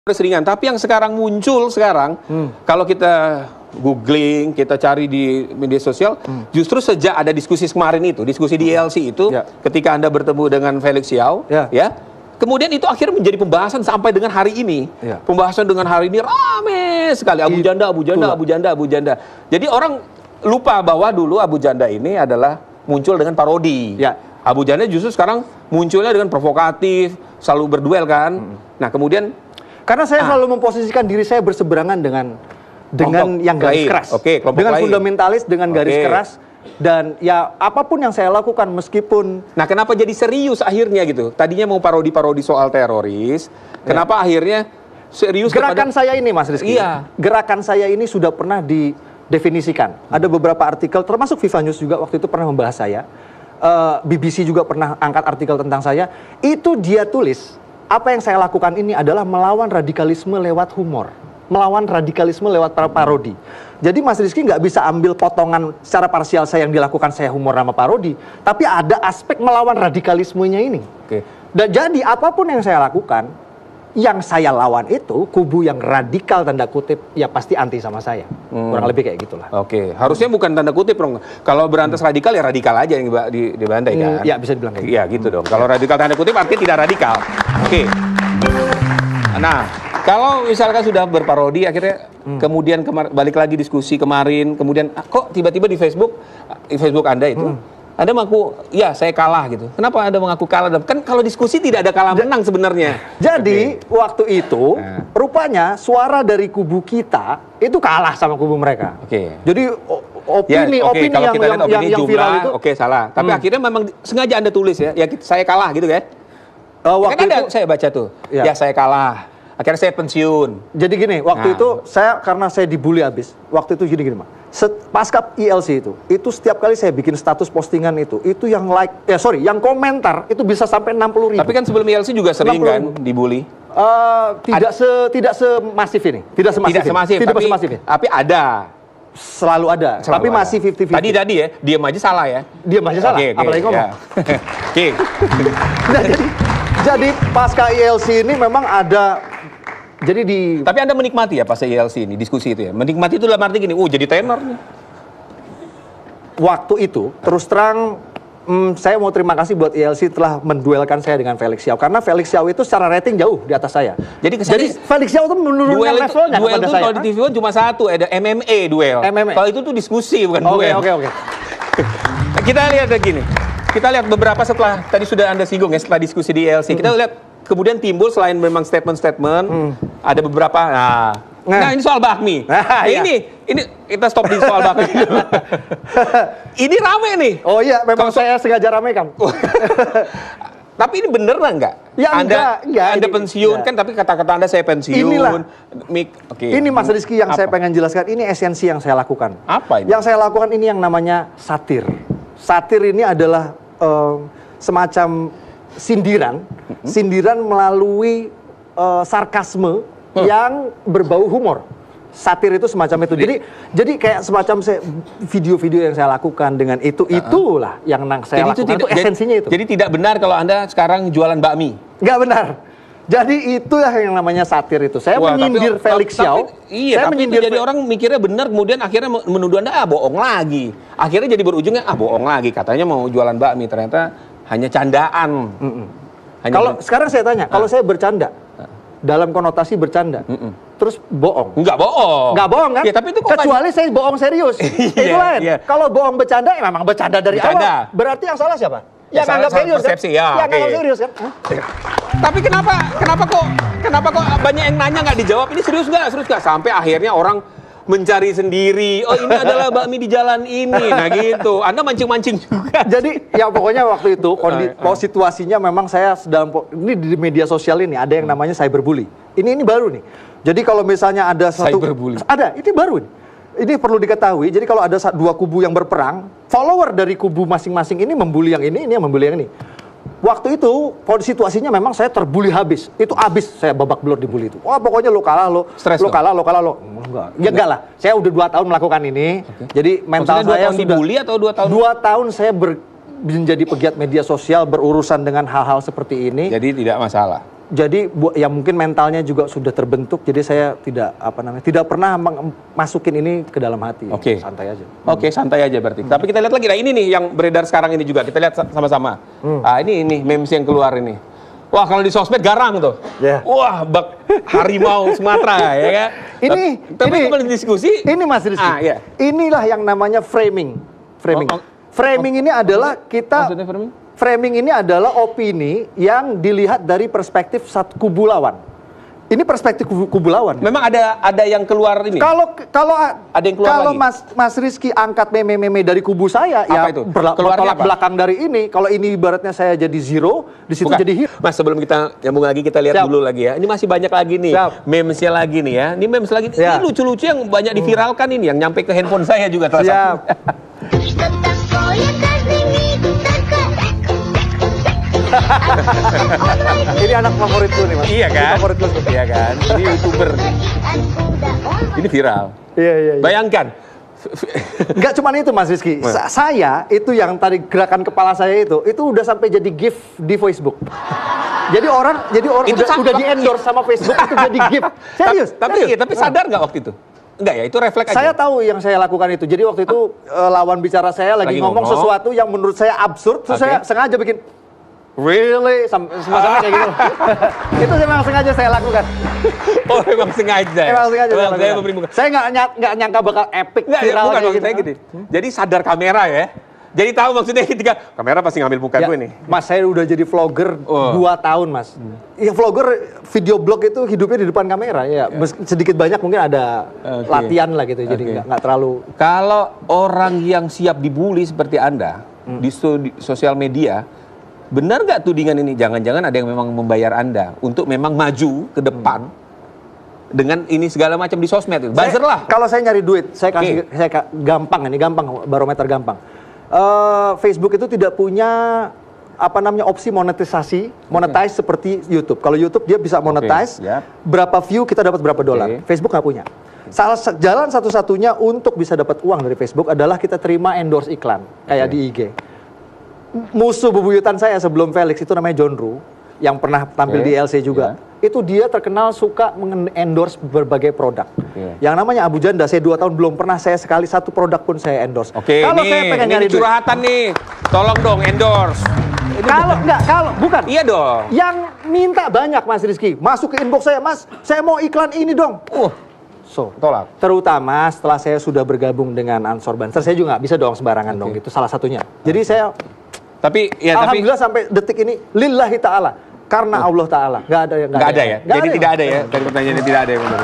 Ringan, tapi yang sekarang muncul kalau kita googling, kita cari di media sosial, justru sejak ada diskusi kemarin itu, diskusi di ILC itu, ketika Anda bertemu dengan Felix Xiao, kemudian itu akhirnya menjadi pembahasan sampai dengan hari ini. Pembahasan dengan hari ini rame sekali, Abu Janda. Jadi orang lupa bahwa dulu Abu Janda ini adalah muncul dengan parodi. Abu Janda justru sekarang munculnya dengan provokatif, selalu berduel kan. Nah kemudian karena saya selalu memposisikan diri saya berseberangan dengan yang garis keras, dengan fundamentalis, dengan garis keras, dan ya apapun yang saya lakukan meskipun. Nah kenapa jadi serius akhirnya gitu? Tadinya mau parodi-parodi soal teroris, kenapa akhirnya serius? Gerakan saya ini, Mas Rizky, gerakan saya ini sudah pernah didefinisikan. Ada beberapa artikel, termasuk Viva News juga waktu itu pernah membahas saya. BBC juga pernah angkat artikel tentang saya. Itu dia tulis. Apa yang saya lakukan ini adalah melawan radikalisme lewat humor. Melawan radikalisme lewat parodi. Jadi Mas Rizky nggak bisa ambil potongan secara parsial saya yang dilakukan saya humor sama parodi. Tapi ada aspek melawan radikalismenya ini. Dan jadi apapun yang saya lakukan, yang saya lawan itu kubu yang radikal tanda kutip ya pasti anti sama saya. Kurang lebih kayak gitulah. Harusnya bukan tanda kutip dong. Kalau berantas radikal ya radikal aja yang dibantai kan. Ya bisa dibilang kayak gitu. Ya gitu dong. Kalau radikal tanda kutip artinya tidak radikal. Nah, kalau misalkan sudah berparodi akhirnya kemudian balik lagi diskusi kemarin, kemudian kok tiba-tiba di Facebook Anda itu Anda mengaku, ya saya kalah gitu. Kenapa Anda mengaku kalah? Kan kalau diskusi tidak ada kalah menang sebenarnya. Jadi waktu itu rupanya suara dari kubu kita itu kalah sama kubu mereka. Jadi opini kalau kita lihat opini yang jumlah, viral itu salah. Tapi akhirnya memang sengaja Anda tulis ya saya kalah gitu kan? Waktu itu saya baca tuh, ya saya kalah. Akhirnya saya pensiun. Jadi gini, waktu itu karena saya dibully habis. Waktu itu gini Mas. Pasca ILC itu setiap kali saya bikin status postingan itu yang yang komentar itu bisa sampai 60.000. Tapi kan sebelum ILC juga sering kan dibully. Tidak semasif ini. Tidak semasif. Tapi ada. Selalu ada. Tapi masih 50-50. Tadi ya, diam aja salah ya. Diam aja salah. Apalagi ngomong. Jadi pasca ILC ini memang ada. Tapi Anda menikmati ya pas ILC ini, diskusi itu ya? Menikmati itu dalam arti gini, jadi tenor nih. Waktu itu, terus terang, saya mau terima kasih buat ILC telah menduelkan saya dengan Felix Xiao. Karena Felix Xiao itu secara rating jauh di atas saya. Jadi Felix Xiao itu menurunkan levelnya duel kepada itu saya. Kalau di TV One cuma satu, ada MMA duel. Kalau itu tuh diskusi, bukan duel. Oke. Kita lihat gini. Kita lihat beberapa setelah, tadi sudah Anda singgung ya, setelah diskusi di ILC. Kita lihat kemudian timbul selain memang statement-statement, ada beberapa, nah ini soal bakmi. Ini kita stop di soal bakmi. Ini rame nih. Oh iya, memang saya sengaja ramekan. Tapi ini bener nggak? Ya Anda pensiun kan, tapi kata-kata Anda saya pensiun. Inilah. Ini Mas Rizky yang saya pengen jelaskan, ini esensi yang saya lakukan. Apa ini? Yang saya lakukan ini yang namanya satir. Satir ini adalah semacam sindiran melalui sarkasme yang berbau humor. Satir itu semacam itu. Jadi kayak semacam video-video yang saya lakukan dengan itulah yang saya lakukan. Itu esensinya itu. Jadi tidak benar kalau Anda sekarang jualan bakmi. Nggak benar. Jadi itulah yang namanya satir itu. Saya menyindir Felix Xiao. Iya, tapi jadi orang mikirnya benar, kemudian akhirnya menuduh Anda bohong lagi. Akhirnya jadi berujungnya bohong lagi. Katanya mau jualan bakmi, ternyata hanya candaan. Kalau sekarang saya tanya, kalau saya bercanda dalam konotasi bercanda, terus bohong? Nggak bohong kan? Ya, tapi itu kecuali saya bohong serius. Itu lain. Kalau bohong bercanda, ya memang bercanda dari awal. Berarti yang salah siapa? Yang anggap serius kan? Yang anggap serius kan? Tapi kenapa kok banyak yang nanya nggak dijawab? Ini serius nggak? Sampai akhirnya orang mencari sendiri. Oh ini adalah bakmi di jalan ini. Nah gitu. Anda mancing-mancing juga. Jadi ya pokoknya waktu itu situasinya memang saya ini di media sosial ini ada yang namanya cyberbully. Ini baru nih. Jadi kalau misalnya ada cyberbully. Ini baru nih. Ini perlu diketahui, jadi kalau ada dua kubu yang berperang, follower dari kubu masing-masing ini membuli yang ini yang membuli yang ini. Waktu itu, situasinya memang saya terbuli habis. Itu habis saya babak belur dibully itu. Wah pokoknya lo kalah lo. Enggak lah, saya udah 2 tahun melakukan ini. Jadi mental saya sudah dibully atau 2 tahun? 2 tahun saya menjadi pegiat media sosial berurusan dengan hal-hal seperti ini. Jadi tidak masalah? Jadi ya mungkin mentalnya juga sudah terbentuk, jadi saya tidak pernah masukin ini ke dalam hati. Oke. Santai aja. Oke, santai aja berarti. Tapi kita lihat lagi, nah ini nih yang beredar sekarang ini juga, kita lihat sama-sama. Ah, ini memes yang keluar ini. Wah, kalau di sosmed garang tuh. Yeah. Wah, bak harimau Sumatera ya kan. Tapi kembali diskusi. Ini Mas Rizky. Iya. Inilah yang namanya framing. Framing ini adalah kita. Maksudnya framing? Framing ini adalah opini yang dilihat dari perspektif satu kubu lawan. Ini perspektif kubu lawan. Memang ada yang keluar ini. Kalau ada yang keluar kalau lagi? Mas Rizky angkat meme-meme dari kubu saya, apa ya itu? bertolak belakang dari ini. Kalau ini ibaratnya saya jadi zero, di situ Bukan. jadi hero. Mas, sebelum kita nyambung lagi, kita lihat dulu lagi ya. Ini masih banyak lagi nih memesnya lagi nih ya. Ini memes lagi. Ini lucu-lucu yang banyak diviralkan ini, yang nyampe ke handphone saya juga. Siap. Ini anak favoritku nih, Mas. Iya kan? Favoritku. Iya kan? Ini YouTuber. Ini viral. Iya. Bayangkan. Enggak cuma itu, Mas Rizky. Saya itu yang tadi gerakan kepala saya itu udah sampai jadi GIF di Facebook. Jadi orang itu udah di-endorse sama Facebook itu jadi GIF. Serius. Tapi sadar nggak waktu itu? Enggak ya, itu refleks aja. Saya tahu yang saya lakukan itu. Jadi waktu itu lawan bicara saya lagi ngomong sesuatu yang menurut saya absurd, terus saya sengaja bikin really sama kayak gitu. Itu memang sengaja saya lakukan. Oh, memang sengaja. Emang sengaja saya lakukan. memberi muka. Saya nggak nyangka bakal epic viral bukan, kayak gitu. saya gini. Jadi sadar kamera ya. Jadi tahu maksudnya ketika kamera pasti ngambil muka gue nih. Mas, saya udah jadi vlogger 2 tahun, Mas. Ya vlogger video blog itu hidupnya di depan kamera ya. Sedikit banyak mungkin ada latihan lah gitu. Jadi nggak terlalu. Kalau orang yang siap dibully seperti Anda di sosial media, benar nggak tudingan ini? Jangan-jangan ada yang memang membayar Anda untuk memang maju ke depan dengan ini segala macam di sosmed itu. Buzzer lah. Kalau saya nyari duit, saya gampang barometer gampang. Facebook itu tidak punya opsi monetize seperti YouTube. Kalau YouTube dia bisa monetize, berapa view kita dapat berapa dolar. Facebook nggak punya. Jalan satu-satunya untuk bisa dapat uang dari Facebook adalah kita terima endorse iklan kayak di IG. Musuh bebuyutan saya sebelum Felix itu namanya John Ru, yang pernah tampil di LC juga. Itu dia terkenal suka mengendorse berbagai produk. Yang namanya Abu Janda, saya 2 tahun belum pernah saya sekali satu produk pun saya endorse. Kalau saya pengen nyari curhatan nih, tolong dong endorse. Bukan. Iya dong. Yang minta banyak, Mas Rizky, masuk ke inbox saya, Mas, saya mau iklan ini dong. Tolak. Terutama setelah saya sudah bergabung dengan Ansor Banser, saya juga nggak bisa dong sembarangan dong, itu salah satunya. Jadi saya alhamdulillah sampai detik ini lillahi ta'ala, karena Allah Ta'ala. Nggak ada ya. Jadi tidak ada ya. Dari pertanyaannya tidak ada yang benar.